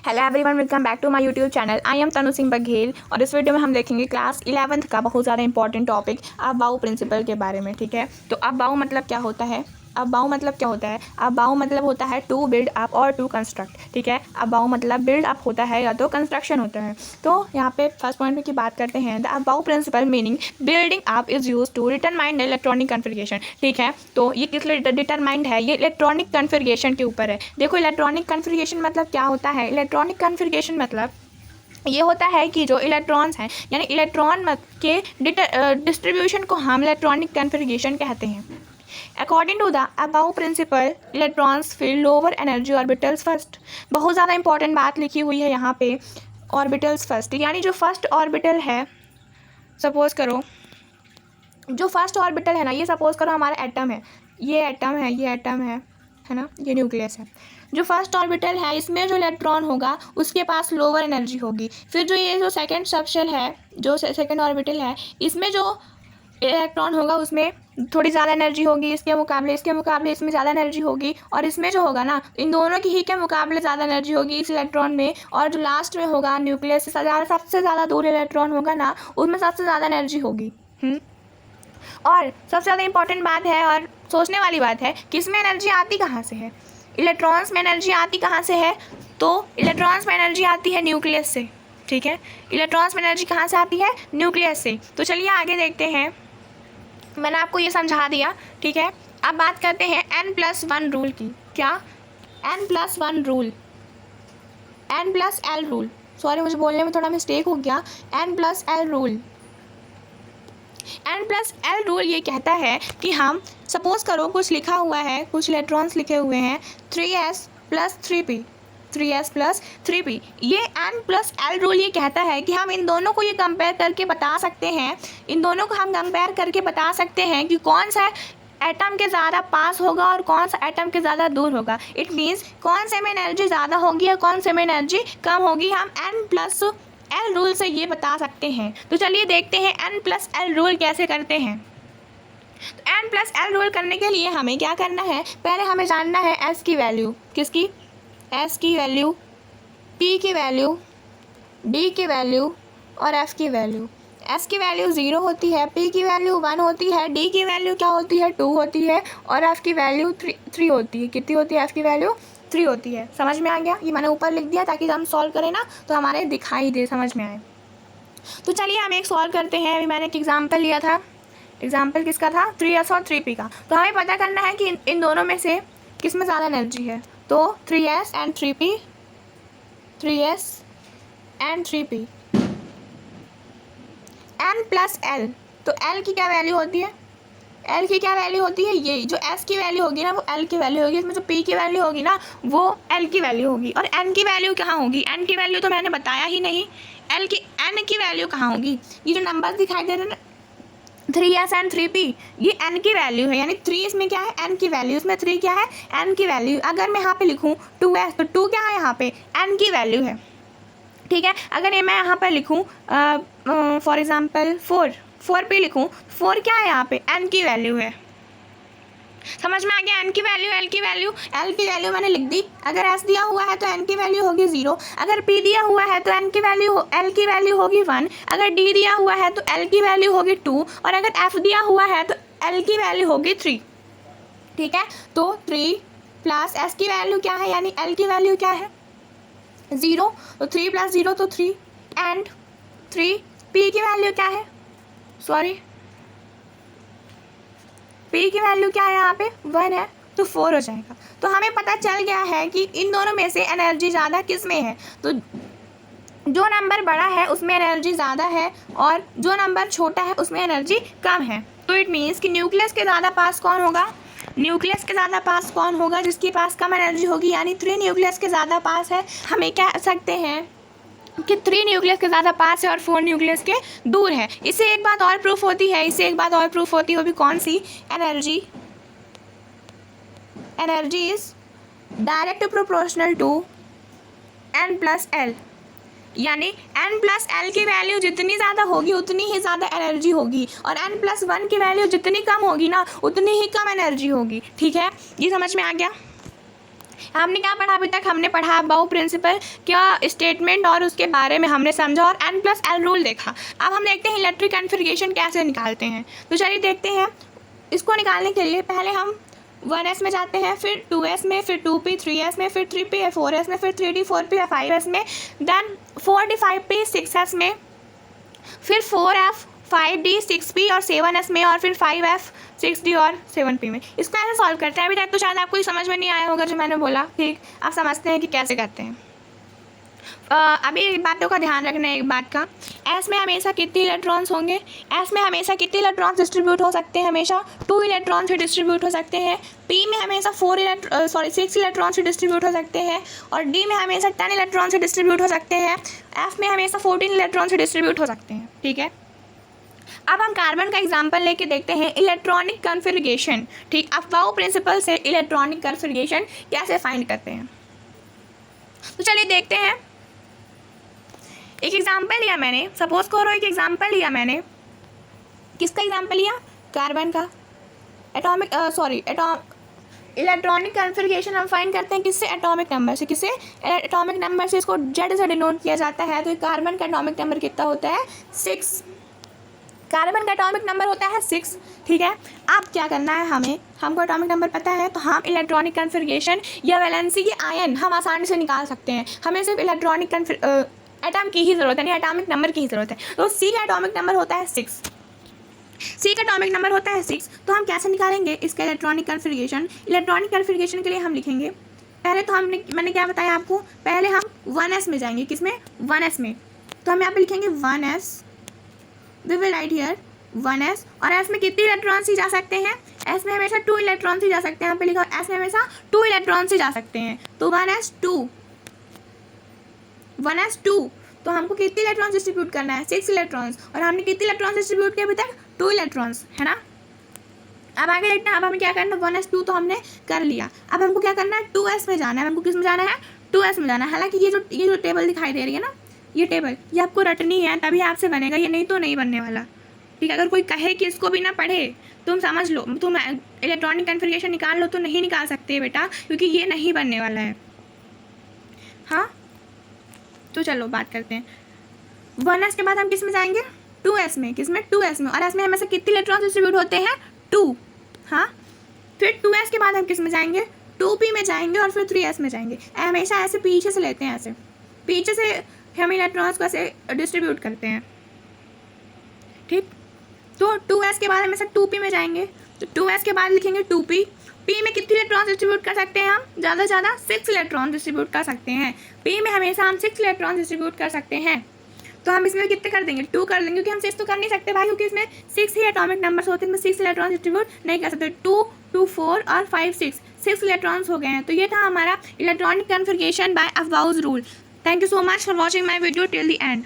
Hello everyone, welcome back to my YouTube channel. I am Tanu Singh Baghel और इस video में हम देखेंगे क्लास 11th का बहुत ज़्यादा इंपॉर्टेंट टॉपिक अबाउ प्रिंसिपल के बारे में। ठीक है, तो अबाउ मतलब क्या होता है? अबाउ मतलब क्या होता है? अबाउ मतलब होता है टू बिल्ड अप और टू कंस्ट्रक्ट। ठीक है, अबाउ मतलब बिल्ड अप होता है या तो कंस्ट्रक्शन होता है। तो यहाँ पे फर्स्ट पॉइंट की बात करते हैं। The aufbau principle meaning building up is use to determine electronic configuration. ठीक है, तो ये किस लिए डिटरमाइंड है? ये इलेक्ट्रॉनिक कन्फिगरेशन के ऊपर है। देखो, इलेक्ट्रॉनिक कन्फिगरेशन मतलब क्या होता है? इलेक्ट्रॉनिक कन्फिगरेशन मतलब ये होता है कि जो इलेक्ट्रॉन्स हैं यानी इलेक्ट्रॉन के डिस्ट्रीब्यूशन को हम इलेक्ट्रॉनिक कन्फिगरेशन कहते हैं। According to the aufbau principle electrons fill lower energy orbitals first. बहुत ज़्यादा इंपॉर्टेंट बात लिखी हुई है यहाँ पे, ऑर्बिटल्स फर्स्ट, यानी जो फर्स्ट ऑर्बिटल है, सपोज करो जो फर्स्ट ऑर्बिटल है ना, ये सपोज करो हमारा एटम है, ये एटम है, ये एटम है ना, ये न्यूक्लियस है। जो फर्स्ट ऑर्बिटल है इसमें जो इलेक्ट्रॉन होगा उसके पास लोअर एनर्जी होगी। फिर जो ये जो सेकंड सबशेल है, जो सेकंड ऑर्बिटल है, इसमें जो इलेक्ट्रॉन होगा उसमें थोड़ी ज़्यादा एनर्जी होगी इसके मुकाबले इसमें ज़्यादा एनर्जी होगी। और इसमें जो होगा ना, इन दोनों की ही के मुकाबले ज़्यादा एनर्जी होगी इस इलेक्ट्रॉन में। और जो लास्ट में होगा न्यूक्लियस से सबसे ज़्यादा दूर इलेक्ट्रॉन होगा ना, उसमें सबसे ज़्यादा एनर्जी होगी। और सबसे ज़्यादा इंपॉर्टेंट बात है और सोचने वाली बात है कि इसमें एनर्जी आती कहाँ से है? इलेक्ट्रॉन्स में एनर्जी आती कहाँ से है? तो इलेक्ट्रॉन्स में एनर्जी आती है न्यूक्लियस से। ठीक है, इलेक्ट्रॉन्स में एनर्जी कहाँ से आती है? न्यूक्लियस से। तो चलिए आगे देखते हैं, मैंने आपको ये समझा दिया। ठीक है, अब बात करते हैं N+1 रूल की। क्या? N+1 rule, N+L rule, sorry मुझे बोलने में थोड़ा मिस्टेक हो गया। N+L रूल, N+L रूल ये कहता है कि हम सपोज करो कुछ लिखा हुआ है, कुछ इलेक्ट्रॉन्स लिखे हुए हैं 3s + 3p, 3s + 3p। ये N+L रूल ये कहता है कि हम इन दोनों को ये कंपेयर करके बता सकते हैं, इन दोनों को हम कंपेयर करके बता सकते हैं कि कौन सा एटम के ज़्यादा पास होगा और कौन सा एटम के ज़्यादा दूर होगा। इट मीन्स कौन से में एनर्जी ज़्यादा होगी और कौन से में एनर्जी कम होगी, हम N+L रूल से ये बता सकते हैं। तो चलिए देखते हैं N+L रूल कैसे करते हैं। तो N+L रूल करने के लिए हमें क्या करना है? पहले हमें जानना है S की वैल्यू। किसकी? S की वैल्यू, P की वैल्यू, D की वैल्यू और F की वैल्यू। S की वैल्यू 0 होती है, P की वैल्यू 1 होती है, D की वैल्यू क्या होती है? 2 होती है और F की वैल्यू 3 होती है। कितनी होती है F की वैल्यू? 3 होती है। समझ में आ गया? ये मैंने ऊपर लिख दिया ताकि हम सॉल्व करें ना तो हमारे दिखाई दे, समझ में आए। तो चलिए हम एक सॉल्व करते हैं। अभी मैंने एक एग्जाम्पल लिया था, एग्जाम्पल किसका था? 3s और 3p का। तो हमें पता करना है कि इन दोनों में से किस में ज़्यादा एनर्जी है। तो 3s and 3p, 3s and 3p, N+L। तो L की क्या वैल्यू होती है? L की क्या वैल्यू होती है? ये जो S की वैल्यू होगी ना वो L की वैल्यू होगी, इसमें जो P की वैल्यू होगी ना वो L की वैल्यू होगी। और N की वैल्यू कहाँ होगी? N की वैल्यू तो मैंने बताया ही नहीं। N की वैल्यू कहाँ होगी? ये जो नंबर दिखाई दे रहे हैं ना, 3s एंड 3p, ये N की वैल्यू है, यानी 3 इसमें क्या है? N की वैल्यू। इसमें 3 क्या है? N की वैल्यू। अगर मैं यहाँ पे लिखूँ 2s, तो 2 क्या है यहाँ पे? N की वैल्यू है। ठीक है, अगर ये मैं यहाँ पर लिखूँ फॉर एग्जाम्पल 4p लिखूँ, 4 क्या है यहाँ पे? N की वैल्यू है। समझ में आ गया? N की वैल्यू, L की वैल्यू, L की वैल्यू मैंने लिख दी। अगर S दिया हुआ है तो N की वैल्यू होगी 0, अगर P दिया हुआ है तो L की वैल्यू होगी 1, अगर D दिया हुआ है तो L की वैल्यू होगी 2 और अगर F दिया हुआ है तो L की वैल्यू होगी 3। ठीक है, तो 3 + S की वैल्यू क्या है, यानी L की वैल्यू क्या है? 0। तो 3 + 0 तो 3 एंड 3। P की वैल्यू क्या है? सॉरी, P की वैल्यू क्या है यहाँ पे? 1 है, तो 4 हो जाएगा। तो हमें पता चल गया है कि इन दोनों में से एनर्जी ज़्यादा किस में है। तो जो नंबर बड़ा है उसमें एनर्जी ज़्यादा है और जो नंबर छोटा है उसमें एनर्जी कम है। तो इट मीन्स कि न्यूक्लियस के ज़्यादा पास कौन होगा? न्यूक्लियस के ज़्यादा पास कौन होगा? जिसके पास कम एनर्जी होगी, यानी 3 न्यूक्लियस के ज़्यादा पास है। हमें कह सकते हैं कि 3 न्यूक्लियस के ज़्यादा पास है और 4 न्यूक्लियस के दूर है। इससे एक बात और प्रूफ होती है, वो भी कौन सी? Energy is direct proportional to N+L, यानी N+L की वैल्यू जितनी ज़्यादा होगी उतनी ही ज़्यादा एनर्जी होगी और N+1 की वैल्यू जितनी कम होगी ना उतनी ही कम एनर्जी होगी। ठीक है, ये समझ में आ गया? हमने क्या पढ़ा अभी तक? हमने पढ़ा अबाउ प्रिंसिपल क्या स्टेटमेंट और उसके बारे में हमने समझा और N+L रूल देखा। अब हम देखते हैं इलेक्ट्रिक कन्फिग्रेशन कैसे निकालते हैं। तो चलिए देखते हैं। इसको निकालने के लिए पहले हम 1s में जाते हैं, फिर 2s में, फिर 2p 3s में, फिर 3p 4s में, फिर 3d 4p 5s में, देन 4d 5p 6s में, फिर 4f 5d 6p और 7s में, और फिर 5f 6d और 7p में। इसको ऐसे सॉल्व करते हैं। अभी तक तो शायद आपको समझ में नहीं आया होगा जो मैंने बोला, ठीक? आप समझते हैं कि कैसे करते हैं। अभी बातों का ध्यान रखना है एक बात का। एस में हमेशा कितने इलेक्ट्रॉन्स होंगे? एस में हमेशा कितने इलेक्ट्रॉन्स डिस्ट्रीब्यूट हो सकते हैं? हमेशा 2 इलेक्ट्रॉन्स ही डिस्ट्रीब्यूट हो सकते हैं। पी में हमेशा 6 इलेक्ट्रॉन्स ही डिस्ट्रीब्यूट हो सकते हैं। और डी में हमेशा 10 इलेक्ट्रॉन्स ही डिस्ट्रीब्यूट हो सकते हैं। एफ में हमेशा 14 इलेक्ट्रॉन्स ही डिस्ट्रीब्यूट हो सकते हैं, ठीक है। अब हम कार्बन का एग्जाम्पल लेके देखते हैं इलेक्ट्रॉनिक कन्फिग्रेशन, ठीक। अबाउ प्रिंसिपल से इलेक्ट्रॉनिक कन्फिग्रेशन कैसे फाइंड करते हैं, तो चलिए देखते हैं। एक एग्जाम्पल लिया मैंने, सपोज करो एक एग्जाम्पल लिया मैंने। किसका एग्जाम्पल लिया? कार्बन का। इलेक्ट्रॉनिक कन्फिग्रेशन हम फाइंड करते हैं किससे? एटॉमिक नंबर से। किसे? एटॉमिक नंबर से। इसको जेड से डिनोट किया जाता है। तो कार्बन का एटॉमिक नंबर कितना होता है? 6। कार्बन का एटॉमिक नंबर होता है 6, ठीक है। अब क्या करना है हमें? हमको एटॉमिक नंबर पता है तो हम इलेक्ट्रॉनिक कन्फिग्रेशन या वैलेंसी के आयन हम आसानी से निकाल सकते हैं। हमें सिर्फ इलेक्ट्रॉनिक एटम की ही ज़रूरत है, नहीं एटॉमिक नंबर की ही ज़रूरत है। तो सी का एटॉमिक नंबर होता है 6। सी का एटॉमिक नंबर होता है 6। तो हम कैसे निकालेंगे इसका इलेक्ट्रॉनिक कन्फिग्रेशन? इलेक्ट्रॉनिक कन्फिग्रेशन के लिए हम लिखेंगे, पहले तो मैंने क्या बताया आपको, पहले हम 1s में जाएंगे। किसमें? 1s में। तो हम यहाँ पे लिखेंगे 1s, we will write here 1s। और एस में कितने इलेक्ट्रॉन्स ही जा सकते हैं? एस में हमेशा 2 इलेक्ट्रॉन्स ही जा सकते हैं। यहाँ पे लिखा एस में हमेशा 2 इलेक्ट्रॉन्स ही जा सकते हैं। तो 1s2 तो हमको कितने इलेक्ट्रॉन्स डिस्ट्रीब्यूट करना है? 6 इलेक्ट्रॉन्स। और हमने कितने इलेक्ट्रॉन्स डिस्ट्रीब्यूट किए अभी तक? 2 इलेक्ट्रॉन्स, है ना। अब आगे देखते हैं। अब हमें क्या करना है? 1s2 तो हमने कर लिया। अब हमको क्या करना है? 2s में जाना है। हमको किस में जाना है? 2s में जाना है। हालांकि ये जो टेबल दिखाई दे रही है ना, ये टेबल, ये आपको रटनी है तभी आपसे बनेगा, ये नहीं तो नहीं बनने वाला, ठीक है। अगर कोई कहे कि इसको भी ना पढ़े, तुम समझ लो, तुम इलेक्ट्रॉनिक कन्फिग्रेशन निकाल लो, तो नहीं निकाल सकते बेटा, क्योंकि ये नहीं बनने वाला है। हाँ, तो चलो बात करते हैं। 1s के बाद हम किस में जाएंगे? 2s में। किस में? 2s में। और s में हमें से कितने इलेक्ट्रॉन डिस्ट्रीब्यूट होते हैं? 2। हाँ, फिर 2s के बाद हम किस में जाएंगे? 2p में जाएंगे और फिर 3s में जाएंगे। हमेशा ऐसे पीछे से लेते हैं, ऐसे पीछे से हम इलेक्ट्रॉन्स को ऐसे डिस्ट्रीब्यूट करते हैं, ठीक। तो 2s के बाद हमेशा 2p में जाएंगे। तो 2s के बाद लिखेंगे 2p। p में कितने इलेक्ट्रॉन डिस्ट्रीब्यूट कर सकते हैं हम? ज़्यादा से ज़्यादा 6 इलेक्ट्रॉन डिस्ट्रीब्यूट कर सकते हैं। p में हमेशा हम 6 इलेक्ट्रॉन डिस्ट्रीब्यूट कर सकते हैं। तो हम इसमें कितने कर देंगे? 2 कर देंगे, क्योंकि हम 6 तो कर नहीं सकते भाई, क्योंकि इसमें 6 ही एटॉमिक नंबर्स होते हैं। इसमें 6 इलेक्ट्रॉन डिस्ट्रीब्यूट नहीं कर सकते। 2, 2, 4 और 5, 6 इलेक्ट्रॉन्स हो गए हैं। तो ये था हमारा electronic configuration by Aufbau's rule. Thank you so much for watching my video till the end.